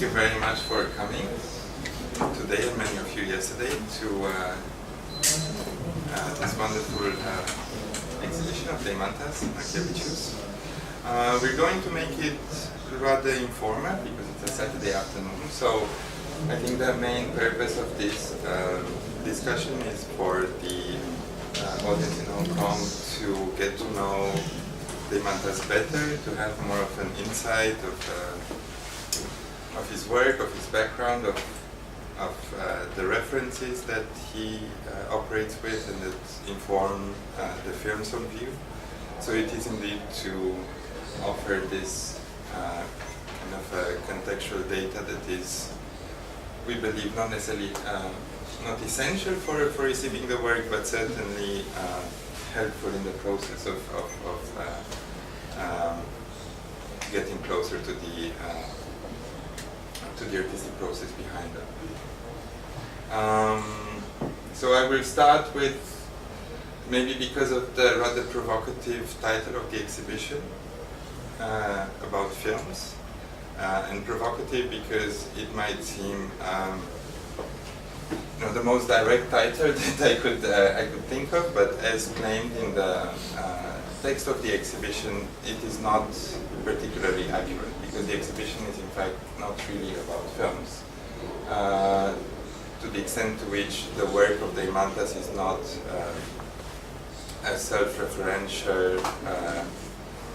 you very much for coming today, and many of you yesterday, to this wonderful exhibition of Deimantas, Narkevičius. We're going to make it rather informal because it's a Saturday afternoon, so I think the main purpose of this discussion is for the audience in Hong Kong to get to know Deimantas better, to have more of an insight of his work, of his background, of the references that he operates with and that inform the films on view. So it is indeed to offer this kind of contextual data that is, we believe, not necessarily not essential for receiving the work, but certainly helpful in the process of getting closer to the artistic process behind them. So I will start with, maybe because of the rather provocative title of the exhibition, about films, and provocative because it might seem the most direct title that I could think of, but as claimed in the text of the exhibition, it is not particularly accurate, because the exhibition is in fact not really about films. To the extent to which the work of Deimantas is not a self-referential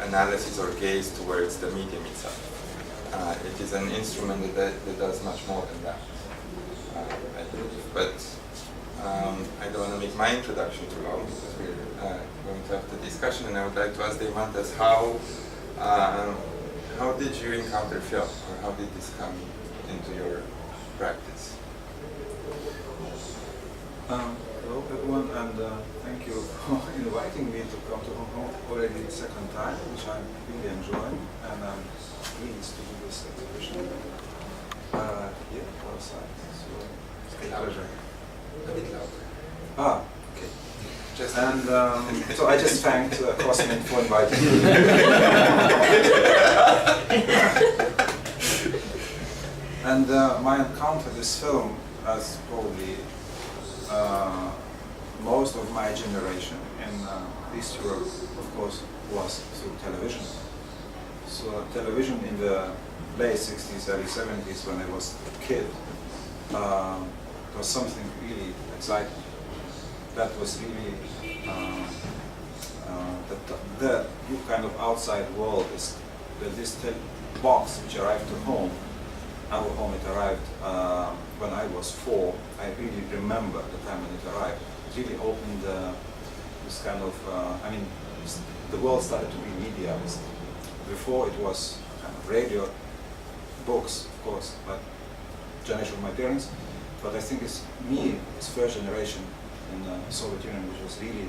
analysis or gaze towards the medium itself. It is an instrument that does much more than that, I believe. But I don't want to make my introduction too long, because we're going to have the discussion, and I would like to ask Deimantas, how did you encounter film, or how did this come into your practice? Hello everyone, and thank you for inviting me to come to Hong Kong already the second time, which I'm really enjoying, and I'm pleased to do this exhibition here, Parasite. So, A bit louder. Ah, okay. Just And so I just thanked Cosmin for inviting me. And my encounter with this film, as probably most of my generation in East Europe, of course, was through television. So television in the late 60s, early 70s, when I was a kid, was something really exciting. That was really the kind of outside world is that this box which arrived to home. Our home, it arrived when I was 4. I really remember the time when it arrived. It really opened this kind of, the world started to be media. Before it was kind of radio, books, of course, but generation of my parents. But I think it's first generation in the Soviet Union, which was really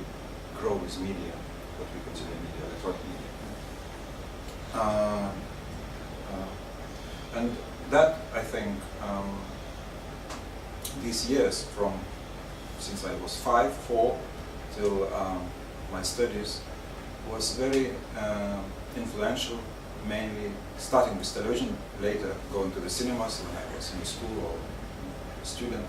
grow with media, what we consider media, electronic media. And that, I think, these years since I was 4 till my studies was very influential, mainly starting with television, later going to the cinemas when I was in school or a student.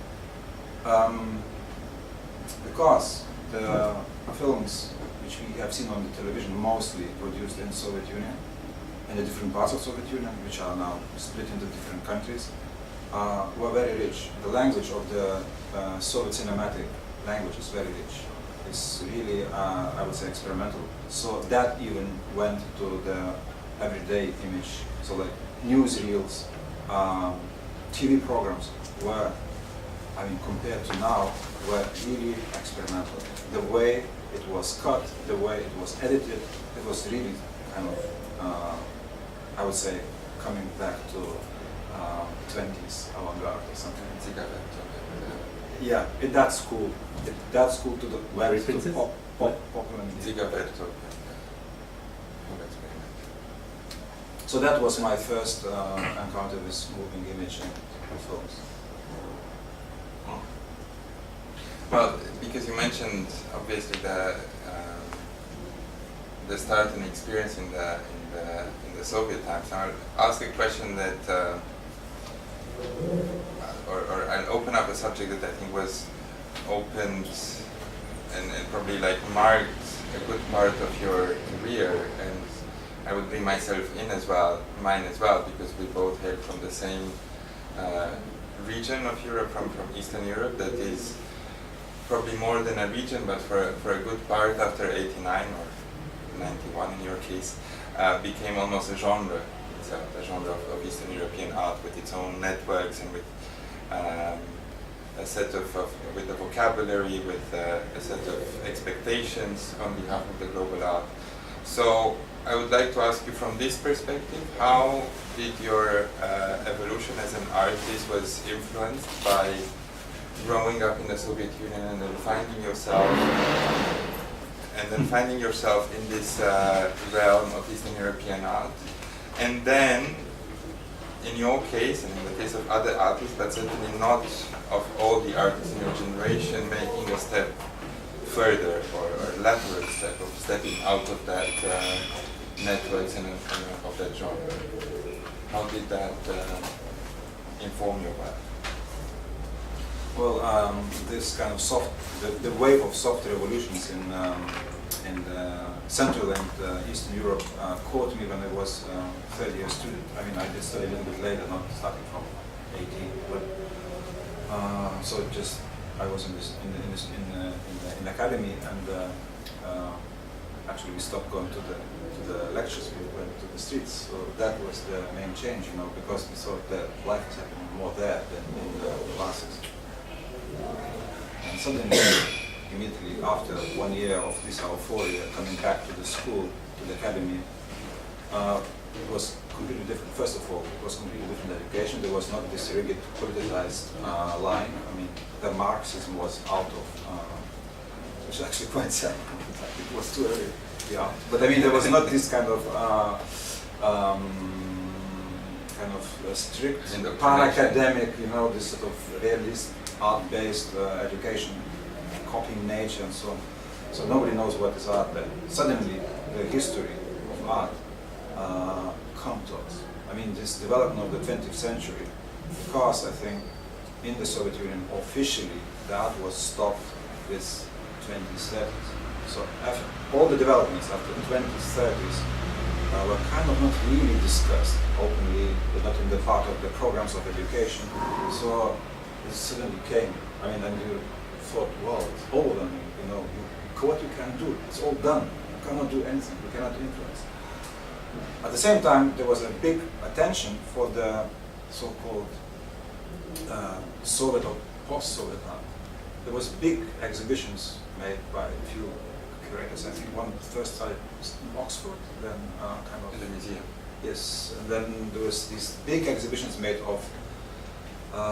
Because the films which we have seen on the television, mostly produced in Soviet Union, and the different parts of Soviet Union, which are now split into different countries, were very rich. The language of the Soviet cinematic language is very rich. It's really, I would say, experimental. So that even went to the everyday image. So like newsreels, TV programs were, compared to now, were really experimental. The way it was cut, the way it was edited, it was really kind of, I would say, coming back to 20s avant-garde or something. Yeah, that's cool. That's cool to the very popular media. So that was my first encounter with moving image in films. Well, because you mentioned obviously the start and experience in the Soviet times, I'll ask a question that a subject that I think was opened and probably like marked a good part of your career, and I would bring myself in as well, mine as well, because we both hail from the same region of Europe, from Eastern Europe, that is probably more than a region, but for a good part after 89 or 91 in your case, became almost a genre itself, a genre of Eastern European art with its own networks and with a set of with a vocabulary, with a set of expectations on behalf of the global art. So I would like to ask you from this perspective, how did your evolution as an artist was influenced by growing up in the Soviet Union and then finding yourself in this realm of Eastern European art, and then in your case and in the case of other artists, but certainly not of all the artists in your generation, making a step further or a lateral step of stepping out of that networks and of that genre. How did that inform your work? Well, this kind of the wave of soft revolutions in Central and Eastern Europe caught me when I was third-year student. I mean, I did study a little bit later, not starting from 18, but so I was in academy, and actually we stopped going to the lectures. We went to the streets. So that was the main change, because we thought that life is happening more there than in the classes. And suddenly, immediately after 1 year of this euphoria, coming back to the school, to the academy, it was completely different. First of all, it was completely different education. There was not this rigid politicized line. I mean, the Marxism was out of, which is actually quite sad. It was too early. Yeah, but I mean, there was not this kind of strict, para-academic, this sort of realist, art-based education, copying nature and so on. So nobody knows what is art then. Suddenly, the history of art comes to us. I mean, this development of the 20th century, because I think in the Soviet Union, officially, the art was stopped with 2030s. So after all the developments after the 20s, 30s were kind of not really discussed openly, but not in the part of the programs of education. So it suddenly came. I mean, and you thought, well, it's all done. What you can do, it's all done. You cannot do anything. You cannot influence. At the same time, there was a big attention for the so-called Soviet or post-Soviet art. There was big exhibitions made by a few curators. I think one first started in Oxford, then kind of in the museum. Yes, and then there was these big exhibitions made of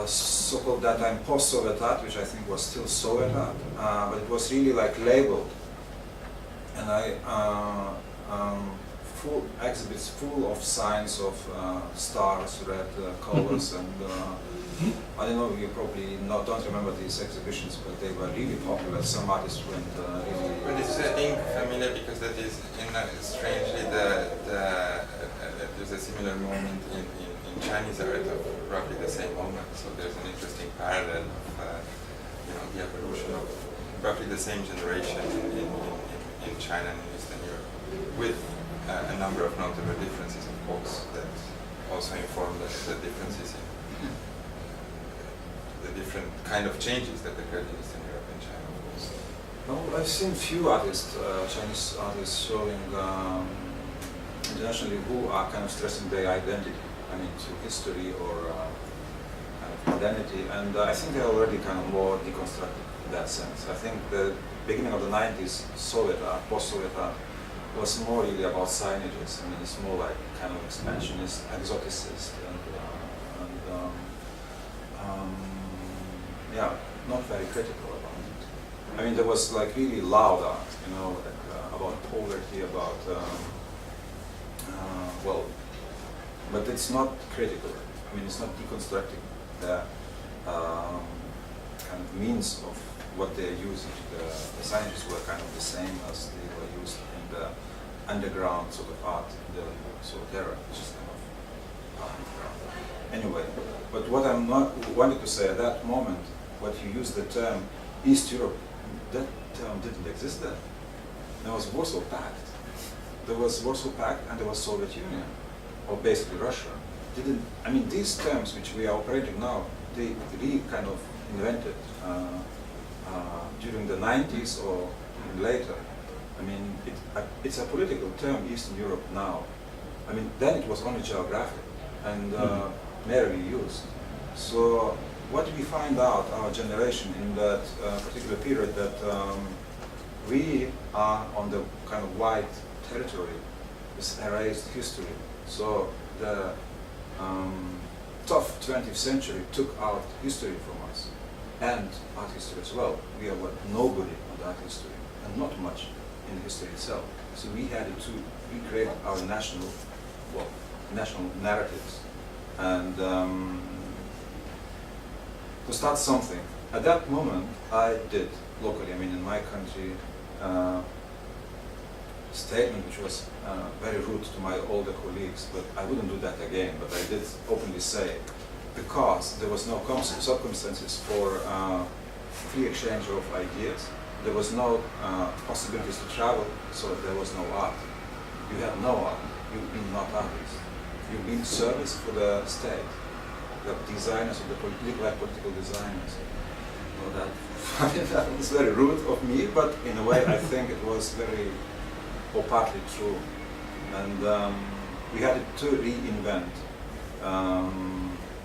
so-called that time post-Soviet art, which I think was still Soviet art, but it was really like labeled, and full exhibits full of signs of stars, red colors, and I don't know, you probably don't remember these exhibitions, but they were really popular. Some artists went really. But this is, I think, familiar because that is, strangely, there's a similar moment in Chinese art of roughly the same moment. So there's an interesting parallel of the evolution of roughly the same generation in China and in Eastern Europe, with a number of notable differences, of course, that also inform the differences in the different kind of changes that occurred in Eastern Europe and China, of course. No, I've seen few artists, Chinese artists, showing internationally who are kind of stressing their identity. I mean, to history or kind of modernity, and I think they're already kind of more deconstructed in that sense. I think the beginning of the 90s Soviet art, post-Soviet art, was more really about signages. I mean, it's more like kind of expansionist, exoticist, yeah, not very critical about it. I mean, there was like really loud art, like about poverty, about but it's not critical. I mean, it's not deconstructing the kind of means of what they're using. The signages were kind of the same as they were used in the underground sort of art in the Soviet era, which is kind of underground. Anyway, but what I'm not wanted to say at that moment, what you use the term East Europe, that term didn't exist then. There was Warsaw Pact. There was Warsaw Pact and there was Soviet Union, or basically Russia. I mean, these terms which we are operating now, they really kind of invented during the 90s or even later. I mean, it's a political term, Eastern Europe now. I mean, then it was only geographic and merely used. So what we find out, our generation, in that particular period, that we are on the kind of wide territory, this erased history. So the tough 20th century took out history from us, and art history as well. We are what, nobody on art history, and not much in the history itself. So we had to recreate our national narratives, and to start something. At that moment, I did locally, I mean in my country, statement which was very rude to my older colleagues, but I wouldn't do that again, but I did openly say, because there was no circumstances for free exchange of ideas, there was no possibilities to travel, so there was no art. You had no art, you've been not artists. You've been service for the state, the designers of the political designers. Well, that was very rude of me, but in a way I think it was very, or partly true. And we had to reinvent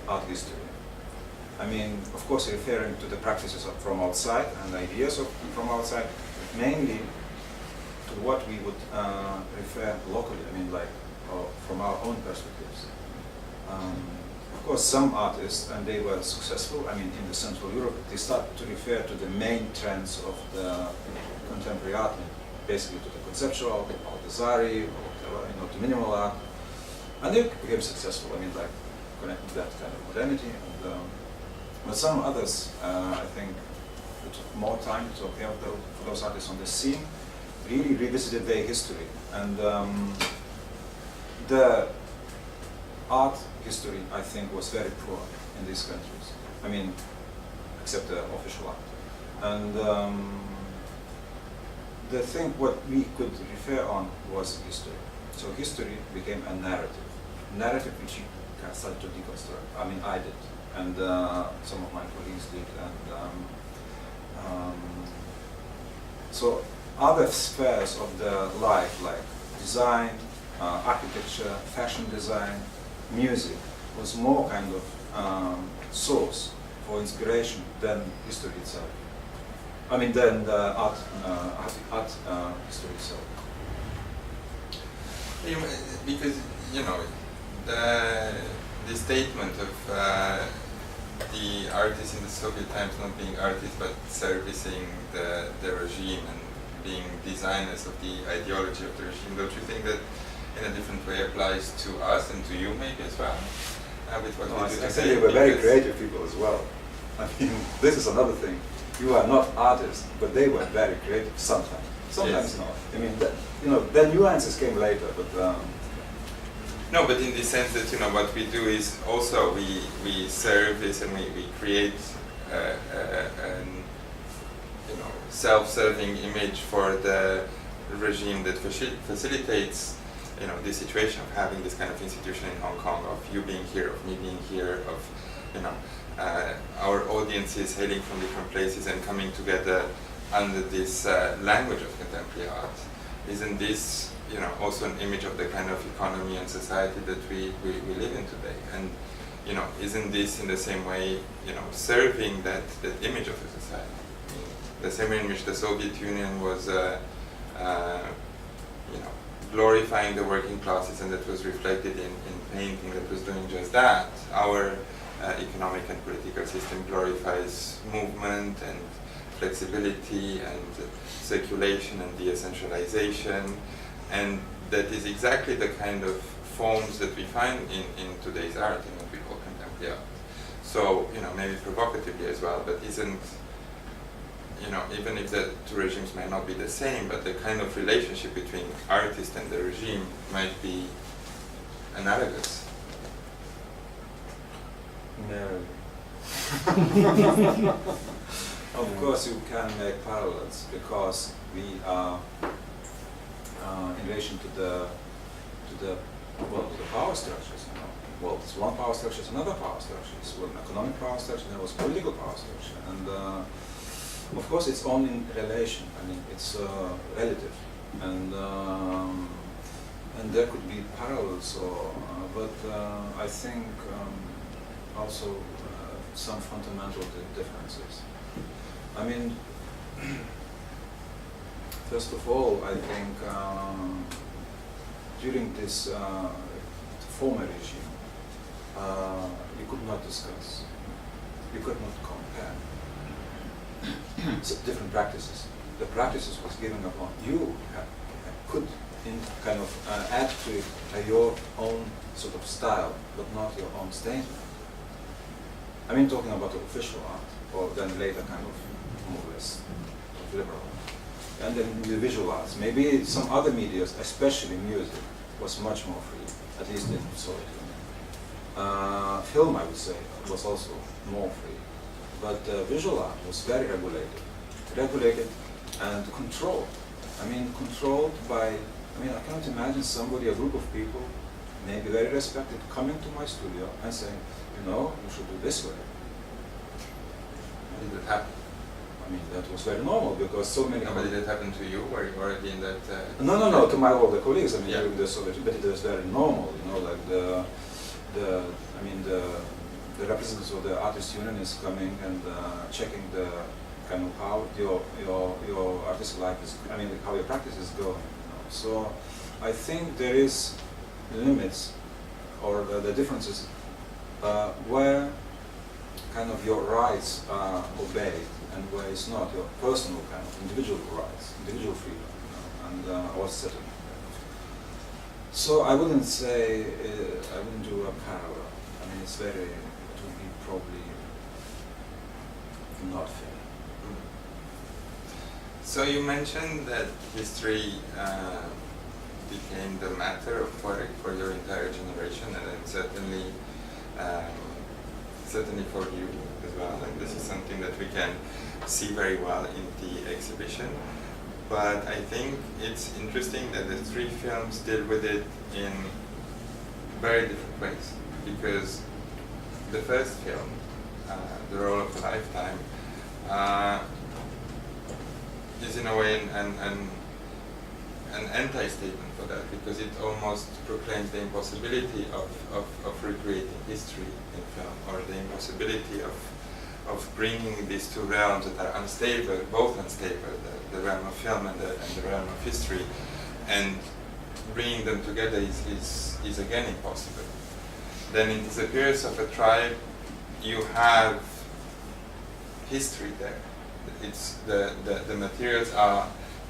art history. I mean, of course, referring to the practices from outside and ideas from outside, mainly to what we would refer locally, I mean, like from our own perspectives. Of course, some artists, and they were successful, I mean, in the Central Europe, they started to refer to the main trends of the contemporary art, basically to the conceptual, or the Zari, or the minimal art, and they became successful, I mean, like, connected to that kind of modernity. And, but some others, I think, it took more time to appear for those artists on the scene, really revisited their history. And the art history, I think, was very poor in these countries. I mean, except the official art. And the thing what we could refer on was history. So history became a narrative which you can start to deconstruct. I mean, I did, and some of my colleagues did. And so other spheres of the life, like design, architecture, fashion design, music, was more kind of source for inspiration than history itself. I mean, than the art history itself. Because, you know, the statement of the artists in the Soviet times not being artists but servicing the regime and being designers of the ideology of the regime, don't you think that in a different way applies to us and to you maybe as well? With what we do today? I think they were very creative people as well. I mean, this is another thing. You are not artists, but they were very creative sometimes. Sometimes yes. Not. I mean, you know, the nuances came later, but no, but in the sense that, you know, what we do is also we service and we create an, you know, self-serving image for the regime that facilitates, you know, this situation of having this kind of institution in Hong Kong, of you being here, of me being here, of, you know, our audiences hailing from different places and coming together under this language of contemporary art. Isn't this, you know, also an image of the kind of economy and society that we live in today? And, you know, isn't this in the same way, you know, serving that image of a society? I mean, the same way in which the Soviet Union was, you know, glorifying the working classes, and that was reflected in painting that was doing just that. Our economic and political system glorifies movement and flexibility and circulation and de-essentialization, and that is exactly the kind of forms that we find in today's art, in what we call contemporary art. So, you know, maybe provocatively as well, but isn't, you know, even if the two regimes may not be the same, but the kind of relationship between artist and the regime might be analogous. No. Of course, you can make parallels because we are in relation to the power structures. You know, well, it's one power structure, it's another power structure. It's one economic power structure, there was political power structure, and of course, it's only in relation. I mean, it's relative, and there could be parallels, but I think also some fundamental differences. I mean, first of all, I think during this former regime, you could not discuss, you could not compare different practices. The practices was given upon you could kind of add to it your own sort of style, but not your own statement. I mean, talking about the official art, or then later kind of more or less liberal art. And then the visual arts. Maybe some other media, especially music, was much more free, at least in Soviet Union. Film, I would say, was also more free. But visual art was very regulated and controlled. I mean, controlled by, I mean, I can't imagine somebody, a group of people, maybe very respected, coming to my studio and saying, you know, you should do this way. Did it happen? I mean, that was very normal because so many. No, but did it happen to you? Were you already in that? No, to my older colleagues. I mean, yeah. during the Soviet, but it was very normal. You know, like the representatives of the artist union is coming and checking the kind of how your artistic life is. I mean, how your practice is going. You know? So, I think there is limits or the differences where kind of your rights are obeyed and where it's not, your personal kind of individual rights, individual freedom, you know, and or certain. So I wouldn't say, I wouldn't do a parallel. I mean, it would be probably not fair. So you mentioned that history became the matter of work for your entire generation, and then certainly for you as well, and this is something that we can see very well in the exhibition. But I think it's interesting that the three films deal with it in very different ways, because the first film, The Role of a Lifetime, is in a way an anti-statement for that, because it almost proclaims the impossibility of recreating history in film, or the impossibility of bringing these two realms that are unstable, both unstable, the realm of film and the realm of history, and bringing them together is again impossible. Then in Disappearance of a Tribe, you have history there. It's the materials are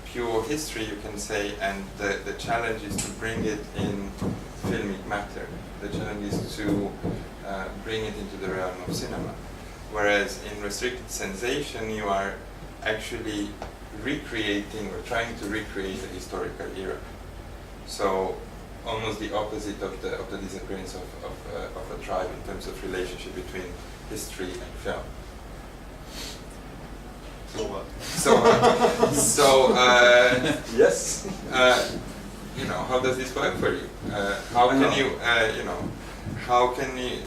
pure history, you can say, and the challenge is to bring it in filmic matter. The challenge is to bring it into the realm of cinema. Whereas in Restricted Sensation, you are actually recreating or trying to recreate a historical era. So almost the opposite of the Disappearance of a Tribe in terms of relationship between history and film. Yes. You know, how does this work for you? How can you,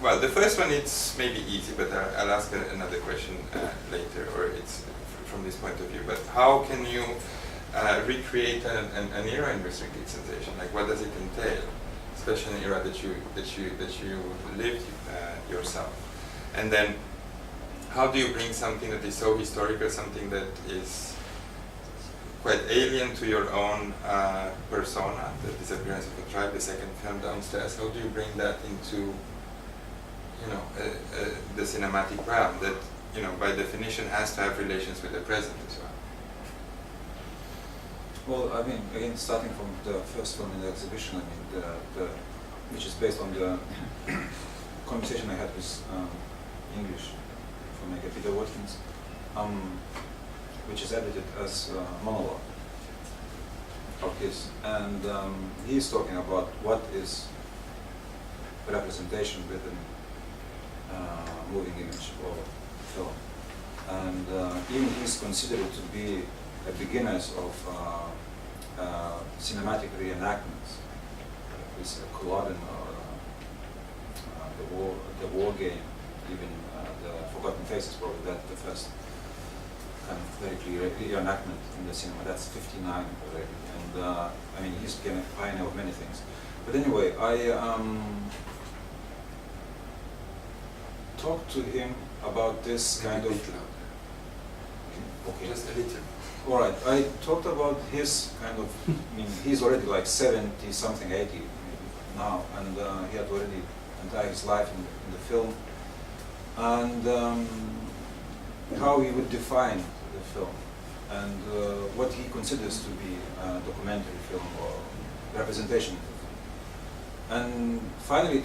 well, the first one, it's maybe easy, but I'll ask another question later, or it's from this point of view. But how can you recreate an era in Restricted Sensation? Like, what does it entail? Especially an era that you lived yourself. And then, how do you bring something that is so historical, something that is quite alien to your own persona, The Disappearance of a Tribe, the second film, Downstairs? How do you bring that into, the cinematic realm that, by definition has to have relations with the present as well? Well, I mean, again, starting from the first film in the exhibition, I mean, which is based on the conversation I had with English filmmaker Peter Watkins, which is edited as a monologue of his, and he is talking about what is representation within moving image or film. And even he's considered to be a beginner of cinematic reenactments. This Culloden or the war game, even the Forgotten Faces, probably that's the first kind of very clear reenactment in the cinema. That's 59 already, and I mean he's a pioneer of many things. But anyway, I talked to him about this kind of. Okay. Just a little. All right. I talked about his kind of. I mean, he's already like 70 something, 80 maybe now, and he had already entire his life in the film, and how he would define the film, and what he considers to be a documentary film or representation of the film. And finally,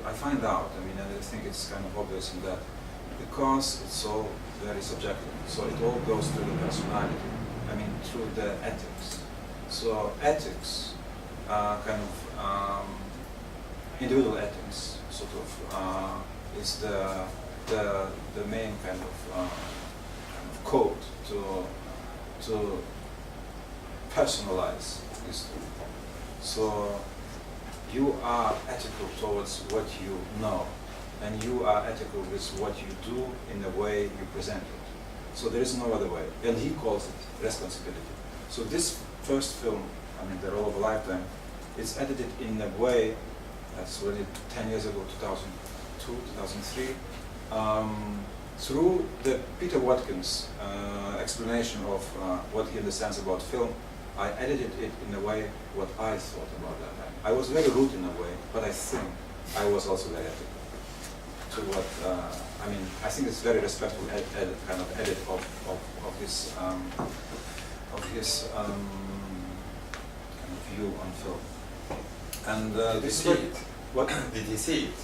I find out. I mean, and I think it's kind of obvious in that because it's all very subjective. So it all goes through the personality. I mean, through the ethics. So ethics, kind of individual ethics, sort of, is the main kind of code to personalize history. So you are ethical towards what you know, and you are ethical with what you do in the way you present it. So there is no other way, and he calls it responsibility. So this first film, I mean, The Role of a Lifetime, it's edited in a way that's already 10 years ago, 2002, 2003, through the Peter Watkins explanation of what he understands about film. I edited it in a way what I thought about that time. I was very rude in a way, but I think I was also very ethical to what, I mean, I think it's very respectful kind of edit of his kind of view on film. And Did you this see it? What? Did he see it?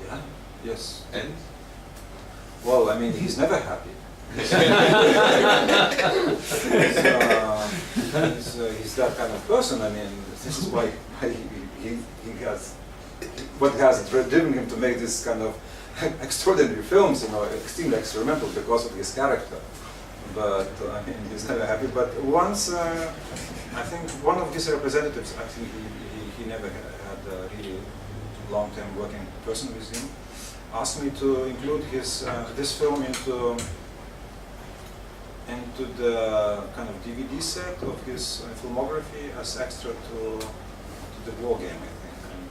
Yeah. Yes. And? Well, I mean, he's never happy. He's that kind of person. I mean, this is why he has what has driven him to make this kind of extraordinary films, you know, extremely experimental because of his character. But I mean, he's never happy. But once, I think one of his representatives, I think he never had a really long-term working person with him, asked me to include his this film into the kind of DVD set of his filmography as extra to the war game, I think. And,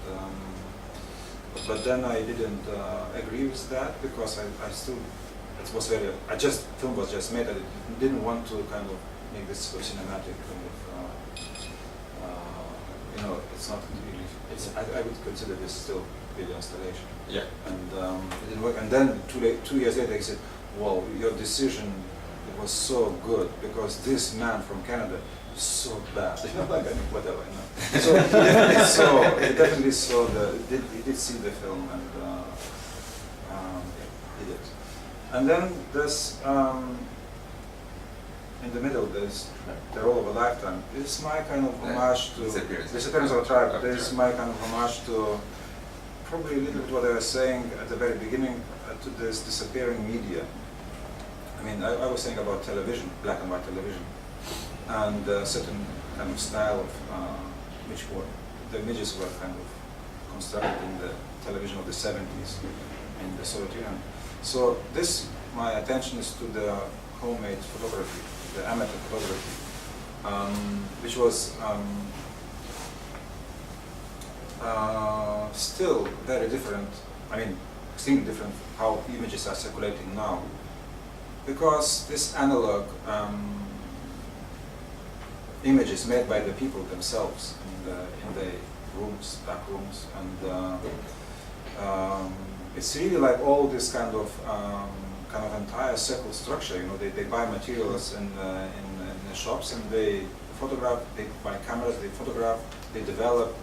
but then I didn't agree with that because I still, it was very, film was just made. I didn't want to kind of make this sort of cinematic kind of, you know, it's not really, I would consider this still video installation. Yeah. And it didn't work. And then 2 years later he said, well, your decision was so good because this man from Canada is so bad, you know, like, I mean, whatever, you know. So he definitely saw he did see the film, and he did. And then there's, in the middle, there's The Role of a Lifetime. It's my kind of homage to Disappearance of a Tribe. There's my kind of homage to probably a little bit what I was saying at the very beginning, to this disappearing media. I mean, I was saying about television, black and white television, and a certain kind of style of which were, the images were kind of constructed in the television of the 70s in the Soviet Union. So this, my attention is to the homemade photography, the amateur photography, which was still very different, I mean, extremely different how images are circulating now. Because this analog images made by the people themselves in the rooms, back rooms, and it's really like all this kind of entire circle structure. You know, they buy materials in the shops and they photograph. They buy cameras, they photograph, they develop,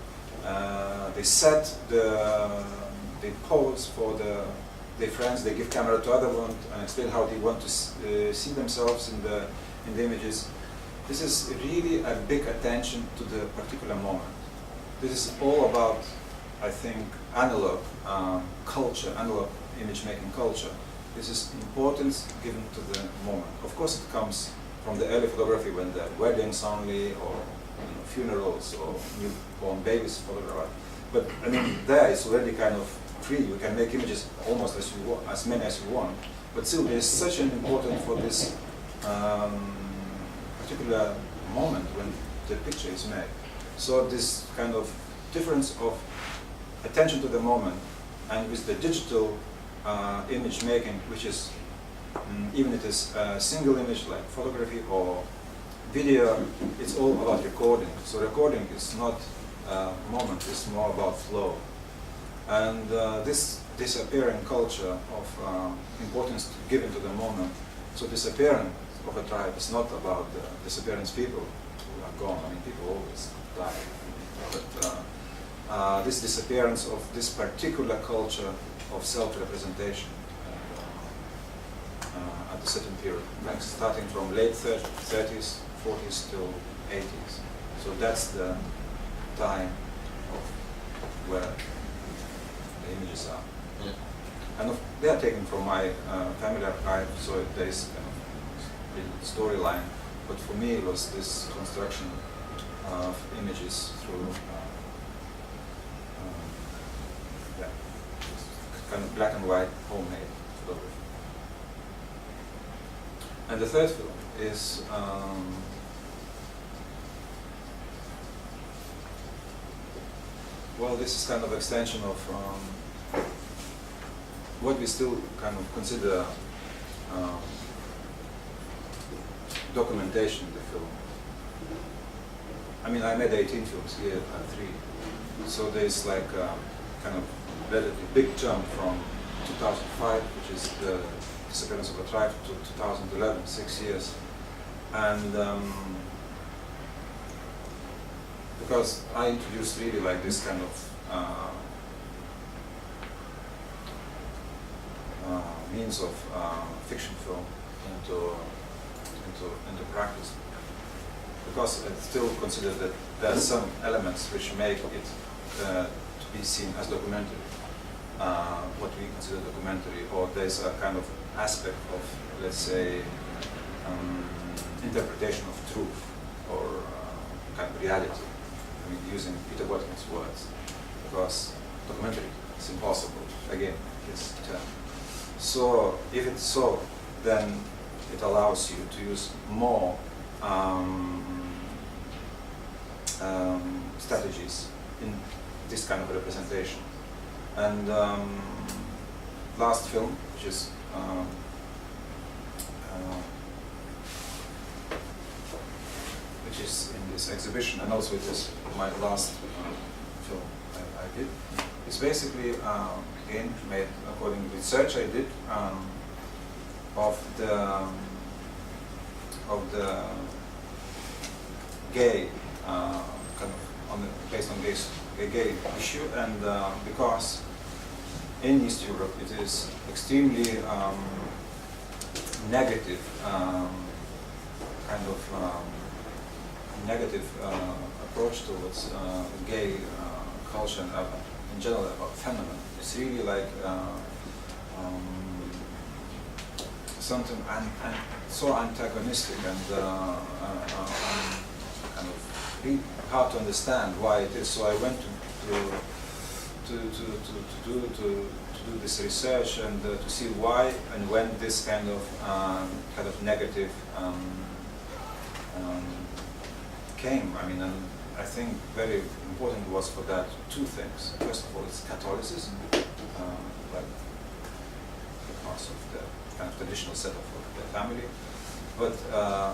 they set they pose for their friends, they give camera to other ones and explain how they want to see themselves in the images. This is really a big attention to the particular moment. This is all about, I think, analog culture, analog image-making culture. This is importance given to the moment. Of course, it comes from the early photography when there are weddings only, or funerals, or newborn babies photographed. But I mean, there it's already kind of free. You can make images almost as you want, as many as you want. But still, it is such an important for this particular moment when the picture is made. So this kind of difference of attention to the moment, and with the digital image making, which is even it is a single image like photography or video, it's all about recording. So recording is not moment, it's more about flow. And this disappearing culture of importance given to the moment. So disappearance of a tribe is not about the disappearance people who are gone. I mean, people always die. But this disappearance of this particular culture of self-representation at a certain period, like starting from late 30s, 40s till 80s. So that's the time of where the images are. Yeah. And they are taken from my family archive, so there is kind of a storyline. But for me, it was this construction of images through kind of black and white homemade photography. And the third film is well, this is kind of extension of what we still kind of consider documentation in the film. I mean, I made 18 films here at 3, so there's like kind of relatively big jump from 2005, which is the disappearance of a tribe, to 2011, 6 years. And because I introduced really like this kind of means of fiction film into practice. Because I still consider that there are some elements which make it to be seen as documentary, what we consider documentary, or there's a kind of aspect of, let's say, interpretation of truth, or kind of reality. I mean, using Peter Watkins' words, because documentary is impossible, again, his term. So if it's so, then it allows you to use more strategies in this kind of representation. And last film, which is in this exhibition, and also it is my last film I did. It's basically again made according to research I did of the gay kind of based on a gay issue, and because in East Europe it is extremely negative kind of negative approach towards gay culture and in general about phenomenon. It's really like something so antagonistic and kind of really hard to understand why it is. So I went to do this research and to see why and when this kind of negative came. I mean, and I think very important was for that two things. First of all, it's Catholicism, like because of the kind of traditional setup of the family. But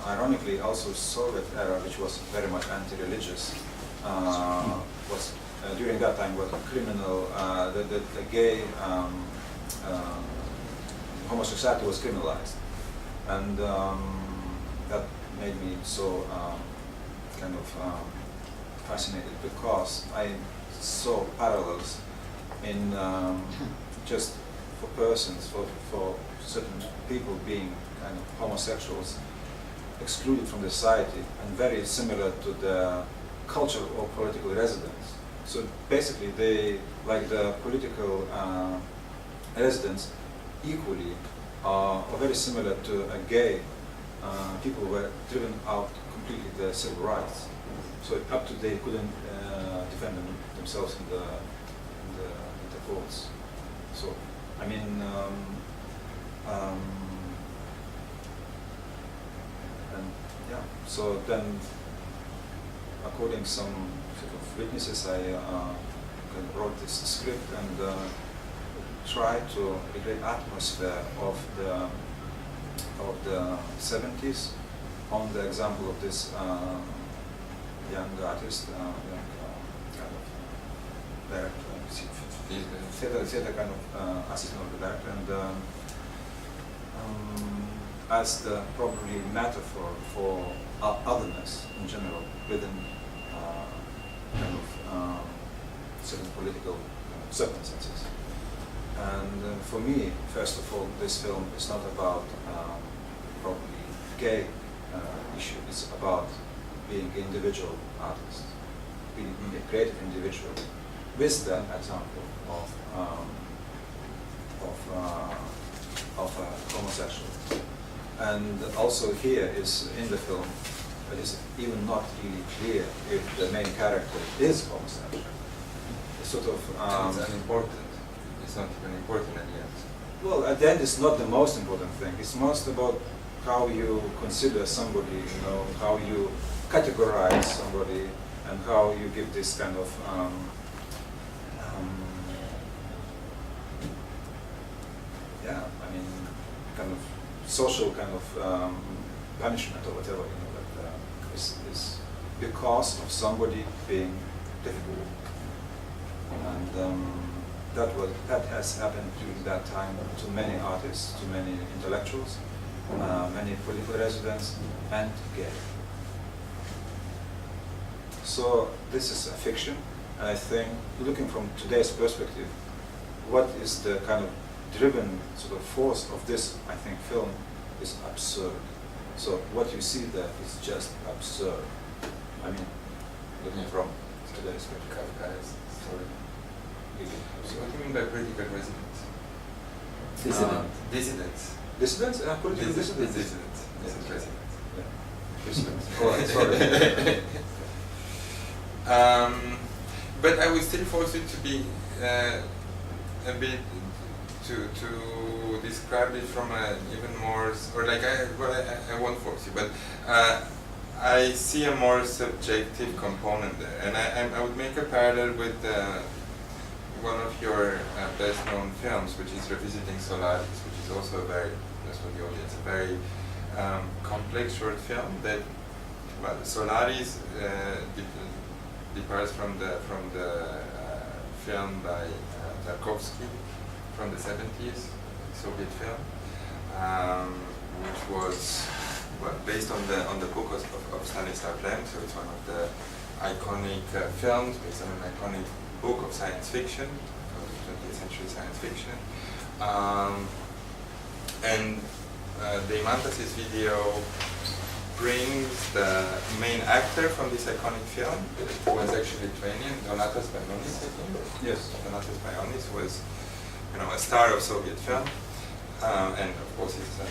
ironically, also Soviet era, which was very much anti-religious, was during that time was criminal. The gay homosexuality was criminalized, and that made me so kind of fascinated, because I saw parallels in just for persons, for certain people being kind of homosexuals, excluded from the society, and very similar to the culture or political residence. So basically they, like the political residents equally or very similar to a gay people were driven out completely their civil rights. So up to they couldn't defend themselves in the courts. So I mean, and yeah. So then, according some sort of witnesses, I wrote this script and tried to recreate atmosphere of the 70s on the example of this young artist, young kind of director, theater kind of assistant of the director, and as the probably metaphor for otherness in general within kind of certain political circumstances. And for me, first of all, this film is not about probably gay issue. It's about being an individual artist, being a creative individual, with the example of a homosexual. And also here is in the film, it is even not really clear if the main character is homosexual. It's sort of it's unimportant. It's not even important at the end. Well, at the end, it's not the most important thing. It's most about how you consider somebody, you know, how you categorize somebody, and how you give this kind of yeah, I mean, kind of social kind of punishment or whatever, you know, that is because of somebody being difficult. And that has happened during that time to many artists, to many intellectuals, many political residents, and gay. So this is a fiction, and I think, looking from today's perspective, what is the kind of driven sort of force of this, I think, film is absurd. So what you see there is just absurd. I mean, looking from today's perspective. Kafka's story. So what do you mean by political residents? Dissidents. Dissidents? Political dissidents. Dissidents. Dissidents. Yeah. Dissidents. All right, sorry. But I would still force it to be a bit to describe it from a even more, or like I won't force you, but I see a more subjective component there, and I would make a parallel with one of your best-known films, which is Revisiting Solaris, which is also a very, just for the audience, a very complex short film that, well, Solaris departs from the film by Tarkovsky from the 70s, Soviet film, which was based on the book of Stanislav Lem. So it's one of the iconic films based on an iconic book of science fiction, of 20th century science fiction. And Deimantas' video brings the main actor from this iconic film, who was actually Lithuanian, Donatas Bajonis, I think. Yes. Donatas Bajonis was, you know, a star of Soviet film, and of course he's an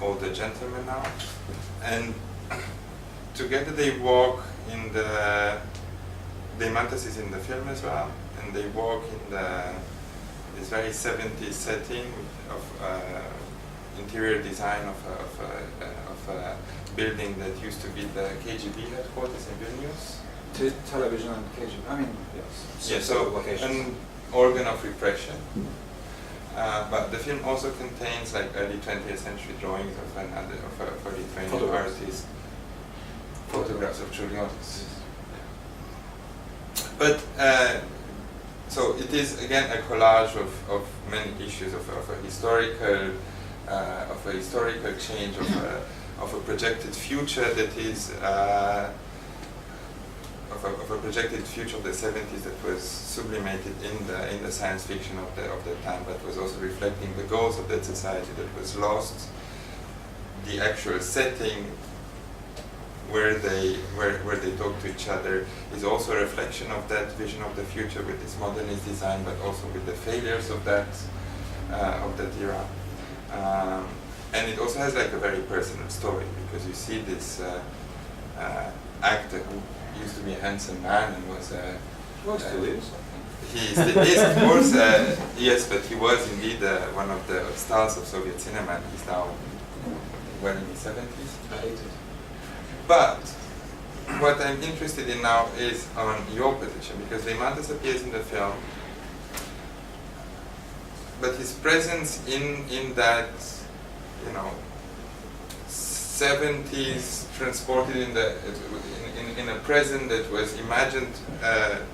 older gentleman now. And together they walk in the, Deimantas is in the film as well, and they walk in this very 70s setting of interior design of a building that used to be the KGB headquarters in Vilnius. Television and KGB, I mean, yes. Yeah, so an organ of repression. But the film also contains like early 20th century drawings of a Lithuanian artist, photographs of Čiurlionis. But so it is again a collage of many issues of a historical change of a projected future that is of a projected future of the 70s that was sublimated in the science fiction of the time, but was also reflecting the goals of that society that was lost. The actual setting where they talk to each other is also a reflection of that vision of the future with this modernist design, but also with the failures of that of that era. And it also has like a very personal story, because you see this actor who used to be a handsome man and was Well, still is. he still is, of course, yes, but he was indeed one of the stars of Soviet cinema, and he's now well in his 70s. I hate it. But what I'm interested in now is on your position, because Deimantas appears in the film, but his presence in that, 70s transported in a present that was imagined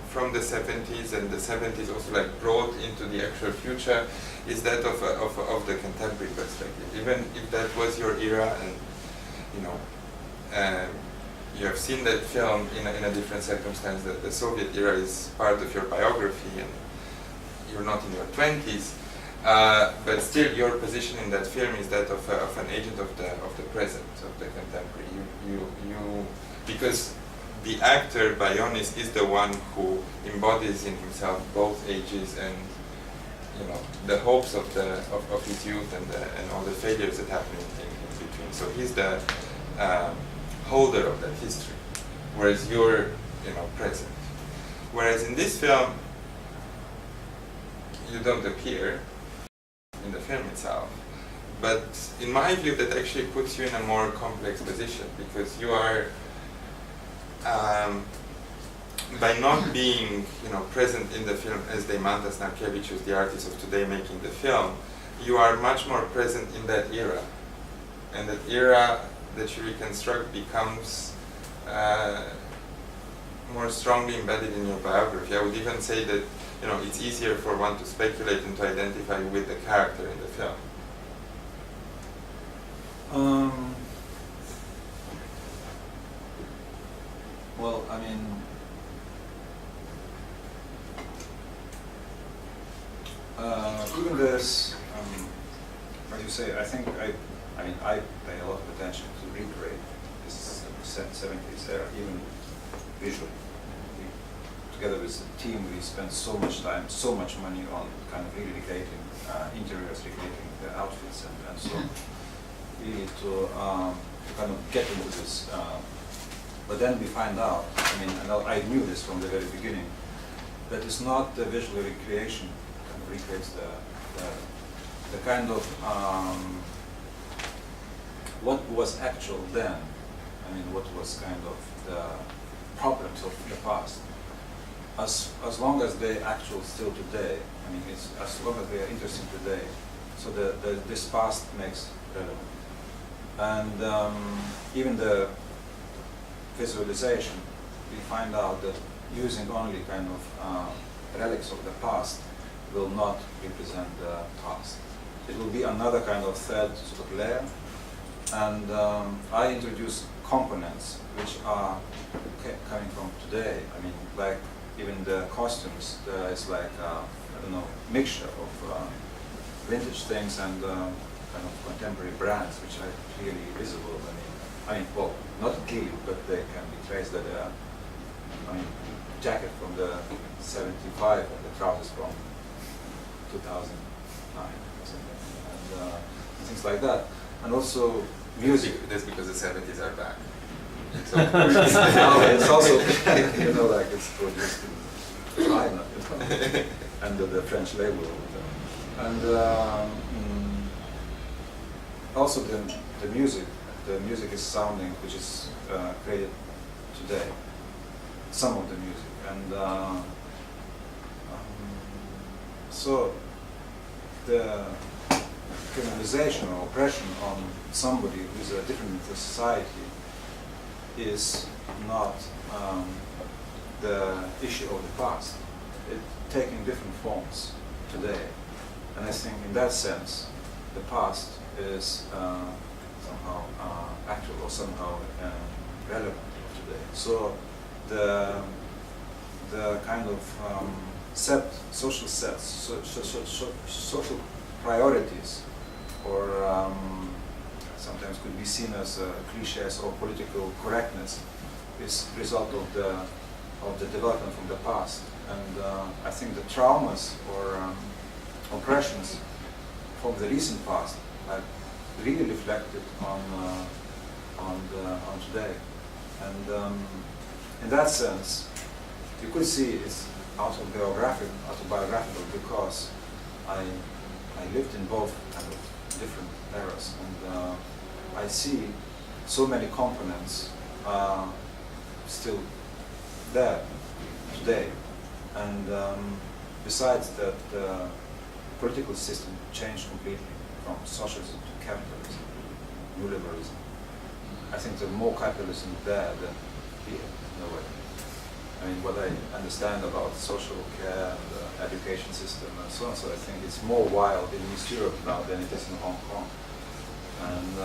from the 70s, and the 70s also like brought into the actual future, is that of the contemporary perspective. Even if that was your era, and you have seen that film in a different circumstance, that the Soviet era is part of your biography, and you're not in your 20s. But still, your position in that film is that of an agent of the present, of the contemporary. You because the actor Bayonis is the one who embodies in himself both ages, and the hopes of his youth, and all the failures that happen in between. So he's the holder of that history, whereas you're present. Whereas in this film, you don't appear in the film itself, but in my view that actually puts you in a more complex position, because you are by not being present in the film as Deimantas Narkevičius, the artist of today making the film, you are much more present in that era, and that era that you reconstruct becomes more strongly embedded in your biography. I would even say that it's easier for one to speculate and to identify with the character in the film. Well, I mean, even this, as you say, I think I pay a lot of attention to recreate this 70s era, even visually. Together with the team, we spent so much time, so much money on kind of really recreating interiors, recreating the outfits, and so really to kind of get into this. But then we find out, and I knew this from the very beginning, that it's not the visual recreation that recreates the kind of what was actual then. What was kind of the problems of the past. As long as they actual still today, it's as long as they are interesting today, so this past makes relevant. And even the visualization, we find out that using only kind of relics of the past will not represent the past. It will be another kind of third sort of layer, and I introduce components which are coming from today. Like even the costumes, there is like mixture of vintage things and kind of contemporary brands which are clearly visible. Well, not clearly, but they can be traced. That jacket from the '75 and the trousers from 2009 or something, and things like that. And also music. That's because the 70s are back. It's also, like it's produced in China, under the French label. And also the music. The music is sounding, which is created today. Some of the music, and so the criminalization or oppression on somebody who is different in the society is not the issue of the past. It's taking different forms today, and I think in that sense, the past is somehow actual or somehow relevant today. So the kind of Sept, social sets, social priorities, or sometimes could be seen as cliches or political correctness, is a result of the development from the past. And I think the traumas or oppressions from the recent past, like really reflected on today, and in that sense, you could see it's autobiographical because I lived in both kind of different eras, and I see so many components still there today, and besides that, the political system changed completely from socialism to capitalism, new liberalism. I think there's more capitalism there than here, in a way. I mean, what I understand about social care and the education system and so on, so I think it's more wild in East Europe now than it is in Hong Kong. And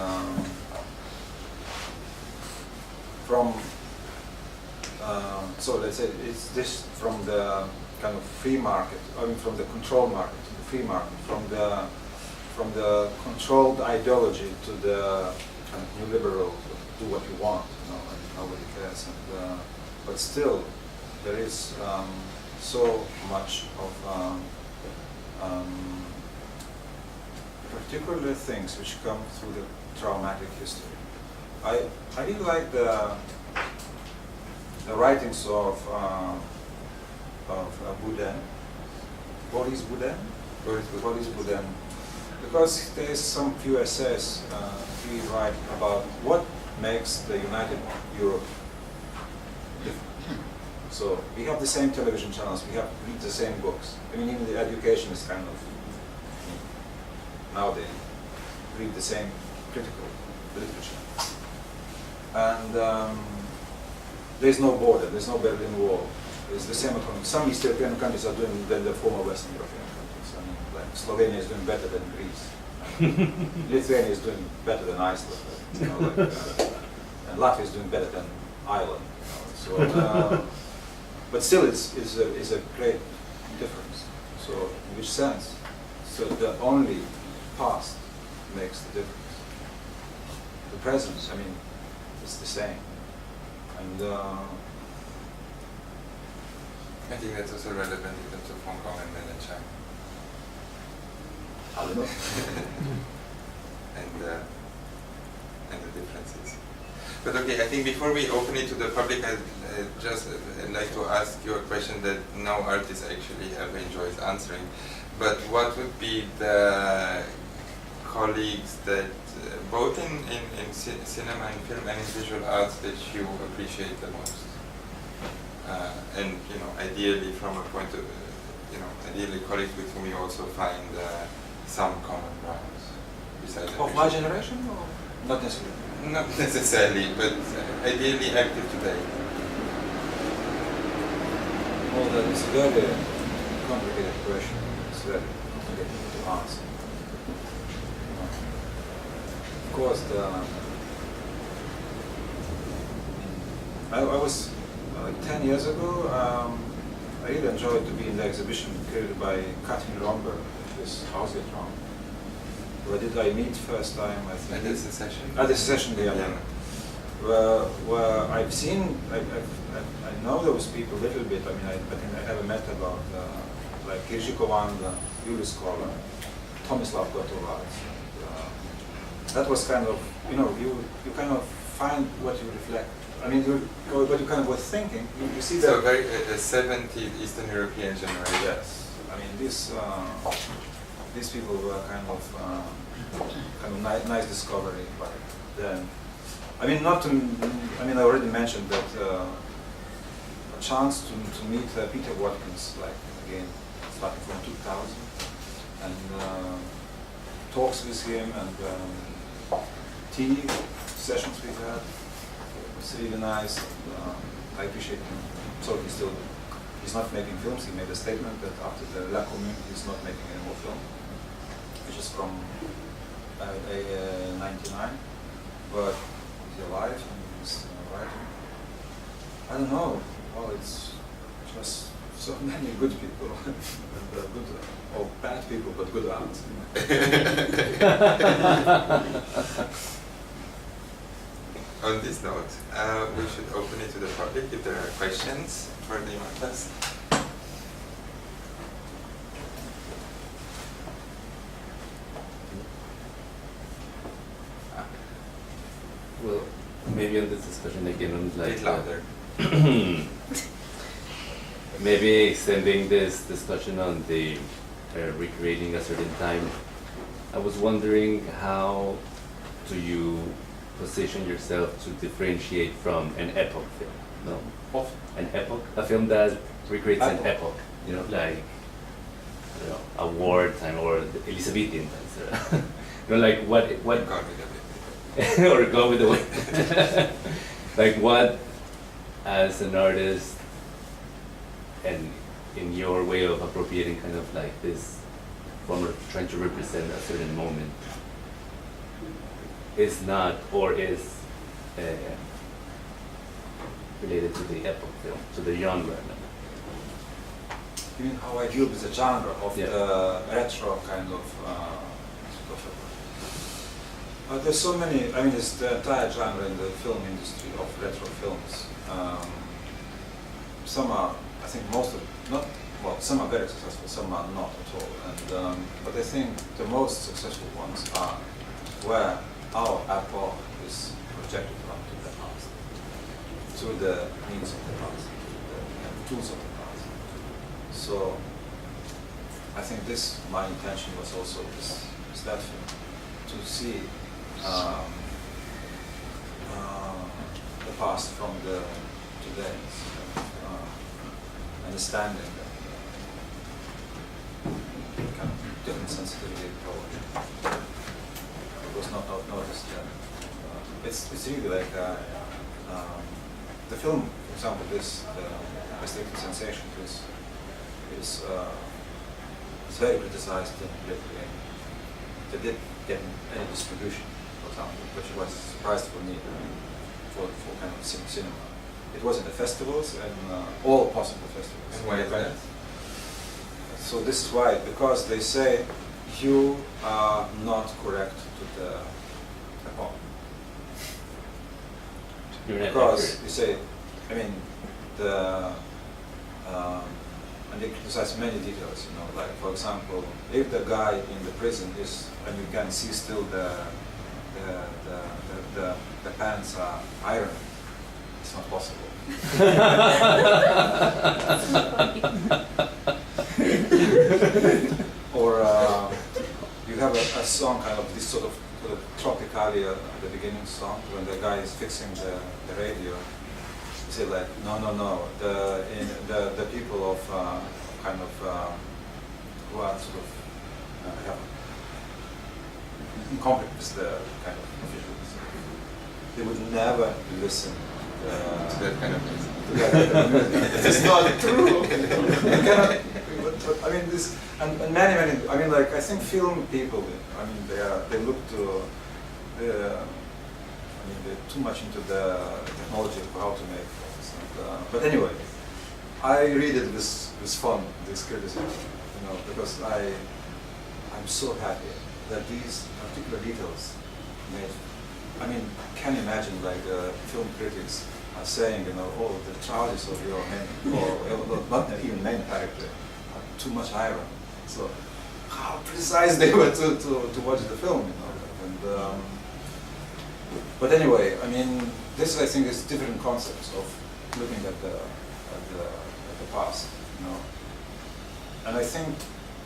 so let's say it's this from the kind of free market, I mean from the control market to the free market, from the controlled ideology to the kind of new liberal, do what you want, you know, and nobody cares. And, but still, there is so much of particular things which come through the traumatic history. I really like the writings of Boudin, Boris Boudin, because there is some few essays he write about what makes the United Europe different. So we have the same television channels, we read the same books. I mean, even the education is kind of, now they read the same critical literature. And there's no border, there's no Berlin Wall. It's the same economy. Some East European countries are doing better than the former Western European countries. I mean, like Slovenia is doing better than Greece. Lithuania is doing better than Iceland. You know, like, and Latvia is doing better than Ireland. You know, so, but still, it's a great difference. So, in which sense? So the only past makes the difference. The present, I mean, it's the same. And I think that's also relevant in terms of Hong Kong and mainland China. I don't know. and the differences. But okay, I think before we open it to the public, I'd like to ask you a question that no artist actually ever enjoys answering. But what would be the colleagues that, both in cinema and film and in visual arts, that you appreciate the most? And ideally from a point of, ideally colleagues with whom you also find some common grounds. Besides of my generation, or not necessarily? Not necessarily, but ideally active today. Well, that is a very complicated question. It's very complicated to answer. Of course, I was 10 years ago. I really enjoyed to be in the exhibition created by Katrin Romberg, this House at Rome. Where did I meet first time? I think at the session. At the session, yeah. Where I've seen, I know those people a little bit. I mean, I think I never met about like Kirji Kovanda, Julius Koller, Tomislav Gotovac. That was kind of, you kind of find what you reflect. I mean, what you kind of were thinking. You see that. So very 70s Eastern European generation. Yes. I mean, these people were kind of nice discovery. But then, I mean, I already mentioned that a chance to meet Peter Watkins, like again, starting from 2000, and talks with him and tea sessions we had. It's really nice. I appreciate him. So he's not making films. He made a statement that after the La Commune, he's not making any more film, which is from 99. But he's alive and he's writing. I don't know. Well, it's just so many good people, and good or bad people, but good art. On this note, we should open it to the public if there are questions for Deimantas. maybe on this discussion again on A like bit louder. maybe extending this discussion on the recreating a certain time. I was wondering, how do you position yourself to differentiate from an epoch film? No, Of an epoch, a film that recreates an Epoch. epoch. You know, like I don't know, a wartime or the Elizabethan times. You know, like what God, with a bit. or go with the wind. Like what, as an artist, and in your way of appropriating kind of like this form of trying to represent a certain moment, is not or is related to the epoch film, to the genre. You mean how I deal with the genre of Yeah. the retro kind of there's so many, I mean, it's the entire genre in the film industry of retro films. Some are, I think most of, not, well, some are very successful, some are not at all. And, but I think the most successful ones are where our epoch is projected onto the past, through the means of the past, the tools of the past. So I think this, my intention was also this that film, to see the past from the today's understanding and kind of different sensitivity approach. It was not noticed yet. It's really like the film, for example, this Aesthetic Sensation is it's very criticized in Lithuania. They did get any distribution, for example, which was a surprise for me, for kind of cinema. It was in the festivals and all possible festivals. And why is that? So this is why, because they say you are not correct to the epoch. You're not Because accurate. you say, I mean, and they criticize many details, you know, like for example, if the guy in the prison is, and you can see still the pants are iron, it's not possible. Or you have a song kind of this sort of Tropicalia at the beginning song when the guy is fixing the radio. You say like no, the people of kind of who are sort of have in conflict with the kind of officials, they would never listen To that kind of music. to that kind of music. It's not true. You cannot, but I mean this, and many, I mean like I think film people, I mean they look to, I mean they're too much into the technology of how to make films. And, but anyway, I read it with fun, this criticism, you know, because I'm so happy that these particular details made. I mean, can you imagine like film critics are saying, you know, oh, the charges of your main, or not even main character, are too much iron. So how precise they were to watch the film, you know. And, but anyway, I mean, this I think is different concepts of looking at the past, you know. And I think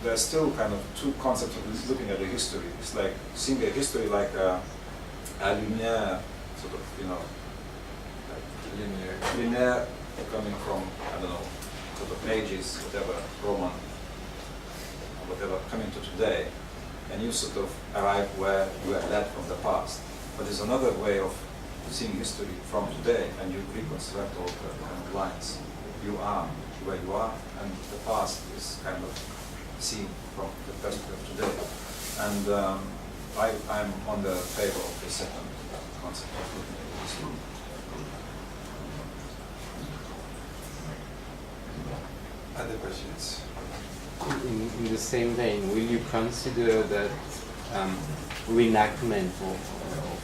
there's still kind of two concepts of looking at the history. It's like seeing the history like a linear sort of, you know, like linear coming from, I don't know, sort of ages, whatever, Roman, or whatever, coming to today, and you sort of arrive where you are led from the past. But there's another way of seeing history from today, and you reconstruct all the kind of lines. You are where you are, and the past is kind of seen from the perspective of today. And I'm on the favor of the second concept of looking at history. Other questions? In the same vein, will you consider that reenactment or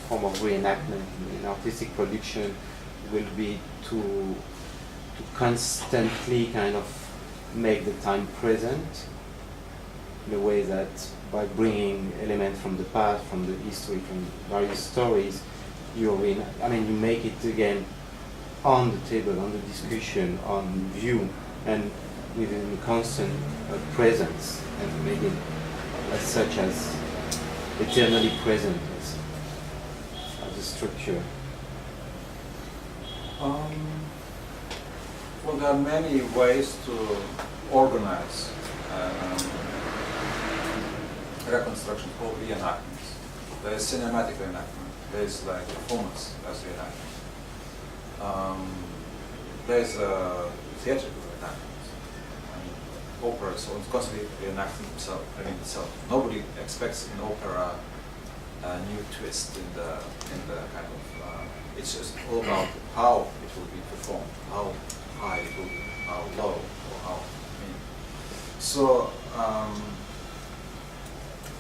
form of reenactment in artistic production will be to constantly kind of make the time present in a way that by bringing elements from the past, from the history, from various stories, you make it again on the table, on the discussion, on view, and within constant presence, and make it as such as eternally present as a structure. Well, there are many ways to organize reconstruction or reenactments. There is cinematic reenactment. There is like performance as reenactment. There is theatrical reenactment. Opera, so it's constantly reenacting itself. Nobody expects in opera a new twist in the kind of. It's just all about how it will be performed, how high it will be, how low, or how. So,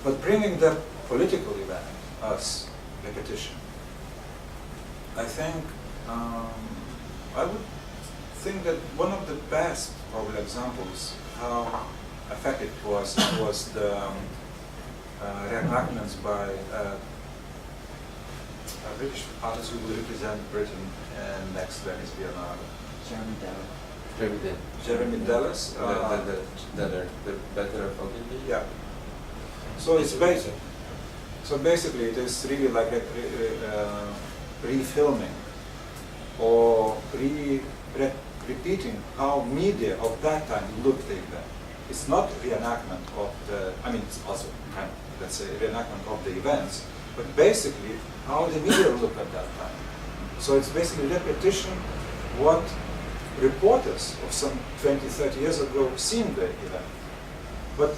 but bringing the political event as repetition, I think I would think that one of the best probably examples how effective it was the reenactments by a British artist who will represent Britain in next Venice Biennale. Jeremy Dallas. The better of Ogilvy? Yeah. So it's basic. So basically, it is really like a refilming or repeating how media of that time looked like that. It's not reenactment of the. I mean, it's also kind of, let's say, reenactment of the events, but basically how the media looked at that time. So it's basically repetition what reporters of some 20, 30 years ago seen the event. But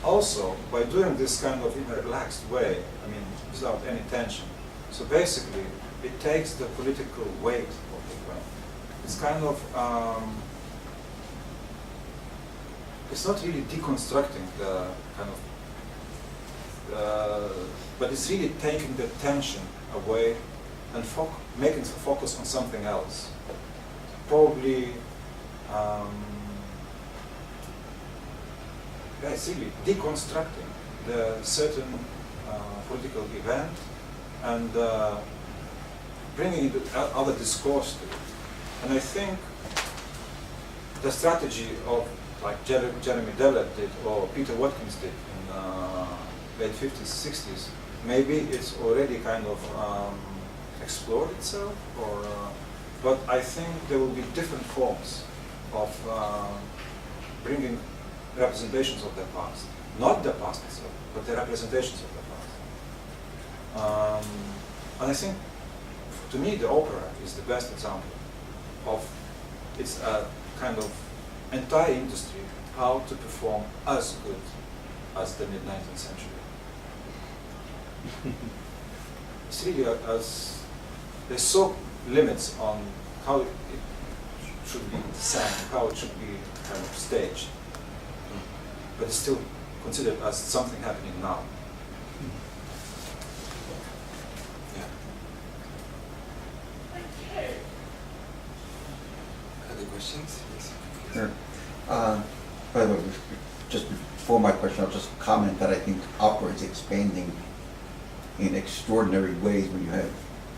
also, by doing this kind of in a relaxed way, I mean, without any tension, so basically, it takes the political weight of the event. It's kind of, it's not really deconstructing the kind of, but it's really taking the tension away and making the focus on something else. Probably, it's really deconstructing the certain political event and bringing other discourse to it. And I think the strategy of like Jeremy Dellett did or Peter Watkins did in late 50s, 60s, maybe it's already kind of explored itself, or but I think there will be different forms of bringing representations of the past. Not the past itself, but the representations of the past. And I think, to me, the opera is the best example of it's a kind of entire industry how to perform as good as the mid-19th century. It's really as there's so limits on how it should be sang, how it should be kind of staged, but it's still considered as something happening now. Other questions? Yes. Sure. By the way, just before my question, I'll just comment that I think opera is expanding in extraordinary ways when you have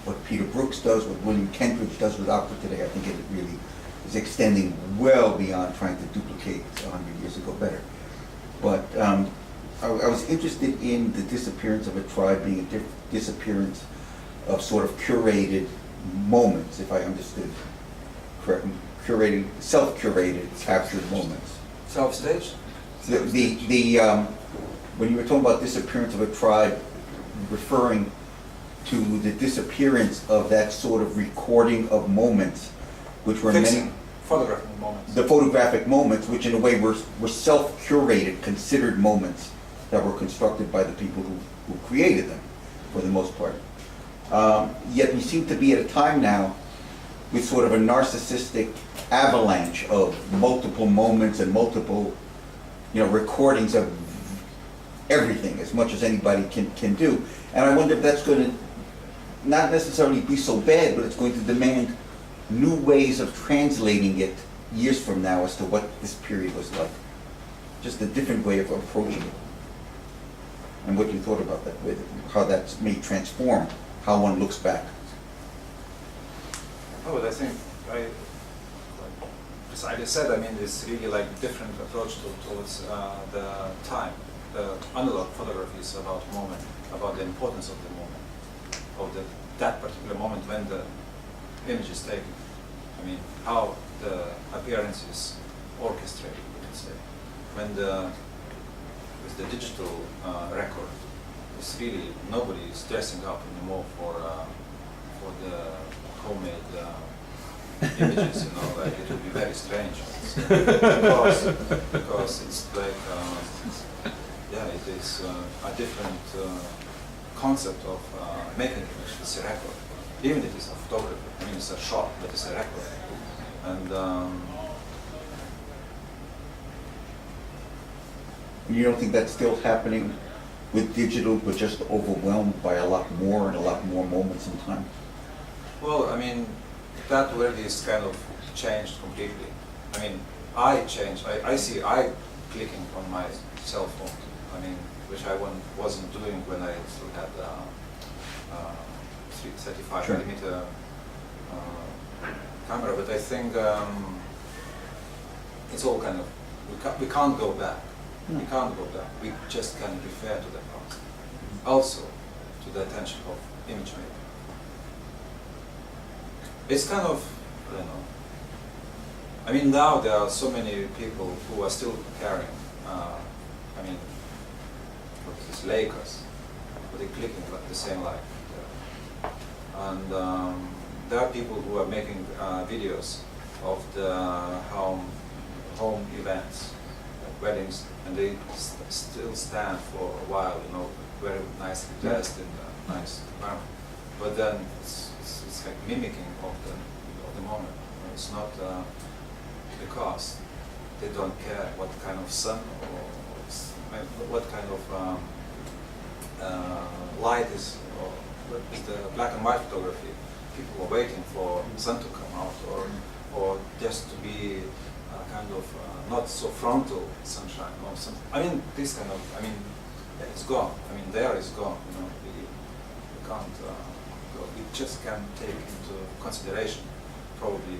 what Peter Brooks does, what William Kentridge does with opera today. I think it really is extending well beyond trying to duplicate 100 years ago better. But I was interested in the disappearance of a tribe being a disappearance of sort of curated moments, if I understood correctly. Curated, self-curated, captured moments. Self-staged? When you were talking about disappearance of a tribe, referring to the disappearance of that sort of recording of moments, which were many photographic moments. The photographic moments, which in a way were self-curated, considered moments that were constructed by the people who created them, for the most part. Yet we seem to be at a time now with sort of a narcissistic avalanche of multiple moments and multiple, recordings of everything, as much as anybody can do. And I wonder if that's going to not necessarily be so bad, but it's going to demand new ways of translating it years from now as to what this period was like. Just a different way of approaching it. And what you you thought about that, with how that may transform how one looks back. Oh, but I think as I said, I mean, it's really like different approach towards the time. The analog photography is about moment, about the importance of the moment, of that particular moment when the image is taken. I mean, how the appearance is orchestrated, we can say. When with the digital record, it's really nobody is dressing up anymore for the homemade images. You know, like it would be very strange because it's like yeah, it is a different concept of making image. It's a record, even if it's a photography. I mean, it's a shot, but it's a record. And You don't think that's still happening with digital, but just overwhelmed by a lot more and a lot more moments in time? well, I mean, that already is kind of changed completely. I mean, I changed. I see I clicking on my cell phone. I mean, which I wasn't doing when I still had 35 Sure. millimeter camera. But I think it's all kind of we can't go back. We can't go back. We just can refer to the past. Also, to the attention of image making. It's kind of, I don't know. I mean, now there are so many people who are still carrying. I mean, what is this, Lakers? But they're clicking like the same like. And there are people who are making videos of the home events, like weddings, and they still stand for a while, you know, very nicely dressed in a nice environment. But then it's like mimicking of the moment. It's not because they don't care what kind of sun or what kind of light is, or what is the black and white photography. People are waiting for sun to come out, or just to be kind of not so frontal sunshine or something. I mean, this kind of, I mean, it's gone. I mean, there is gone. You know, we can't go. We just can't take into consideration, probably,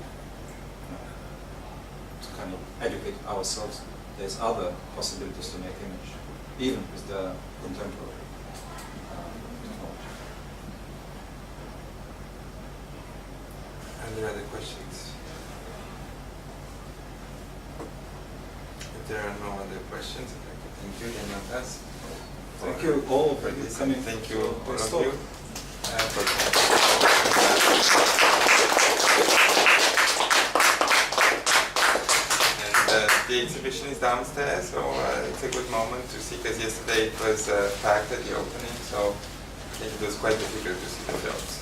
to kind of educate ourselves. There's other possibilities to make image, even with the contemporary technology. Are there other questions? If there are no other questions, I'd like to thank you, Deimantas. Thank you all for coming. Thank you, to all this of talk. you. The exhibition is downstairs, so it's a good moment to see, because yesterday it was packed at the opening, so it was quite difficult to see the films.